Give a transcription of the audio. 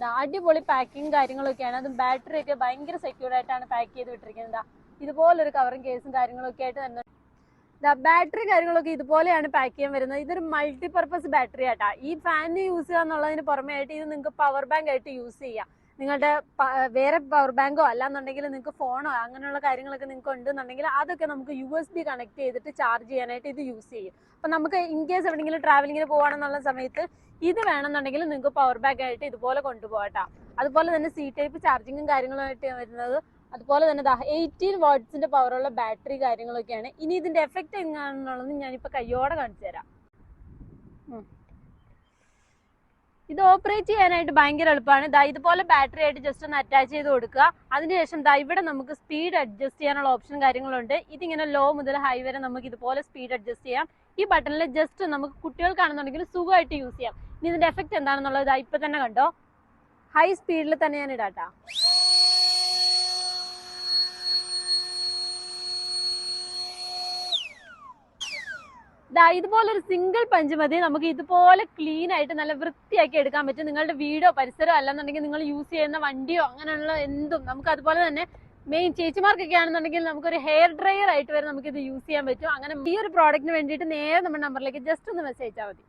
അടിപൊളി പാക്കിങ് കാര്യങ്ങളൊക്കെയാണ്. അതും ബാറ്ററി ഒക്കെ ഭയങ്കര സെക്യൂർ ആയിട്ടാണ് പാക്ക് ചെയ്ത് വിട്ടിരിക്കുന്നത്. ഇതുപോലൊരു കവറും കേസും കാര്യങ്ങളൊക്കെ ആയിട്ട് തന്നെ ബാറ്ററി കാര്യങ്ങളൊക്കെ ഇതുപോലെയാണ് പാക്ക് ചെയ്യാൻ വരുന്നത്. ഇതൊരു മൾട്ടിപർപ്പസ് ബാറ്ററി ആട്ടാ. ഈ ഫാനിന് യൂസ് ചെയ്യുക എന്നുള്ളതിന് പുറമെ ആയിട്ട് ഇത് നിങ്ങൾക്ക് പവർ ബാങ്ക് ആയിട്ട് യൂസ് ചെയ്യാം. നിങ്ങളുടെ വേറെ പവർ ബാങ്കോ അല്ലാന്നുണ്ടെങ്കിൽ നിങ്ങൾക്ക് ഫോണോ അങ്ങനെയുള്ള കാര്യങ്ങളൊക്കെ നിങ്ങൾക്ക് ഉണ്ടെന്നുണ്ടെങ്കിൽ അതൊക്കെ നമുക്ക് USB കണക്ട് ചെയ്തിട്ട് ചാർജ് ചെയ്യാനായിട്ട് ഇത് യൂസ് ചെയ്യും. അപ്പൊ നമുക്ക് ഇൻ കേസ് എവിടെയെങ്കിലും ട്രാവലിങ്ങിന് പോകണമെന്നുള്ള സമയത്ത് ഇത് വേണമെന്നുണ്ടെങ്കിൽ നിങ്ങൾക്ക് പവർ ബാങ്ക് ആയിട്ട് ഇതുപോലെ കൊണ്ടുപോകട്ടാ. അതുപോലെ തന്നെ C ടൈപ്പ് ചാർജിങ്ങും കാര്യങ്ങളുമായിട്ട് വരുന്നത്. അതുപോലെ തന്നെ 18 വാട്ട്സിന്റെ പവറുള്ള ബാറ്ററി കാര്യങ്ങളൊക്കെയാണ്. ഇനി ഇതിന്റെ എഫക്ട് എങ്ങനെയാണെന്നുള്ളത് ഞാനിപ്പോ കയ്യോടെ കാണിച്ചു തരാം. ഇത് ഓപ്പറേറ്റ് ചെയ്യാനായിട്ട് ഭയങ്കര എളുപ്പമാണ്. ഇതുപോലെ ബാറ്ററി ആയിട്ട് ജസ്റ്റ് ഒന്ന് അറ്റാച്ച് ചെയ്ത് കൊടുക്കുക. അതിനുശേഷം ഇവിടെ നമുക്ക് സ്പീഡ് അഡ്ജസ്റ്റ് ചെയ്യാനുള്ള ഓപ്ഷൻ കാര്യങ്ങളുണ്ട്. ഇതിങ്ങനെ ലോ മുതൽ ഹൈ വരെ നമുക്ക് ഇതുപോലെ സ്പീഡ് അഡ്ജസ്റ്റ് ചെയ്യാം. ഈ ബട്ടണിൽ ജസ്റ്റ് നമുക്ക് കുട്ടികൾക്കാണെന്നുണ്ടെങ്കിൽ സുഖമായിട്ട് യൂസ് ചെയ്യാം. ഇനി ഇതിന്റെ എഫക്ട് എന്താണെന്നുള്ളത് ഇപ്പൊ തന്നെ കണ്ടോ. ഹൈ സ്പീഡിൽ തന്നെ ഞാൻ ഇടാട്ടാ. ഇതുപോലെ ഒരു സിംഗിൾ പഞ്ച് മതി നമുക്ക് ഇതുപോലെ ക്ലീൻ ആയിട്ട് നല്ല വൃത്തിയാക്കി എടുക്കാൻ പറ്റും. നിങ്ങളുടെ വീടോ പരിസരമോ അല്ലെന്നുണ്ടെങ്കിൽ നിങ്ങൾ യൂസ് ചെയ്യുന്ന വണ്ടിയോ അങ്ങനെയുള്ള എന്തും നമുക്ക് അതുപോലെ തന്നെ മെയിൻ ചേച്ചിമാർക്കൊക്കെ ആണെന്നുണ്ടെങ്കിൽ നമുക്കൊരു ഹെയർ ഡ്രയർ ആയിട്ട് വരെ നമുക്ക് ഇത് യൂസ് ചെയ്യാൻ പറ്റും. അങ്ങനെ ഈ ഒരു പ്രോഡക്റ്റിന് വേണ്ടിയിട്ട് നേരെ നമ്മുടെ നമ്പറിലേക്ക് ജസ്റ്റ് ഒന്ന് മെസ്സേജ് അയച്ചാൽ മതി.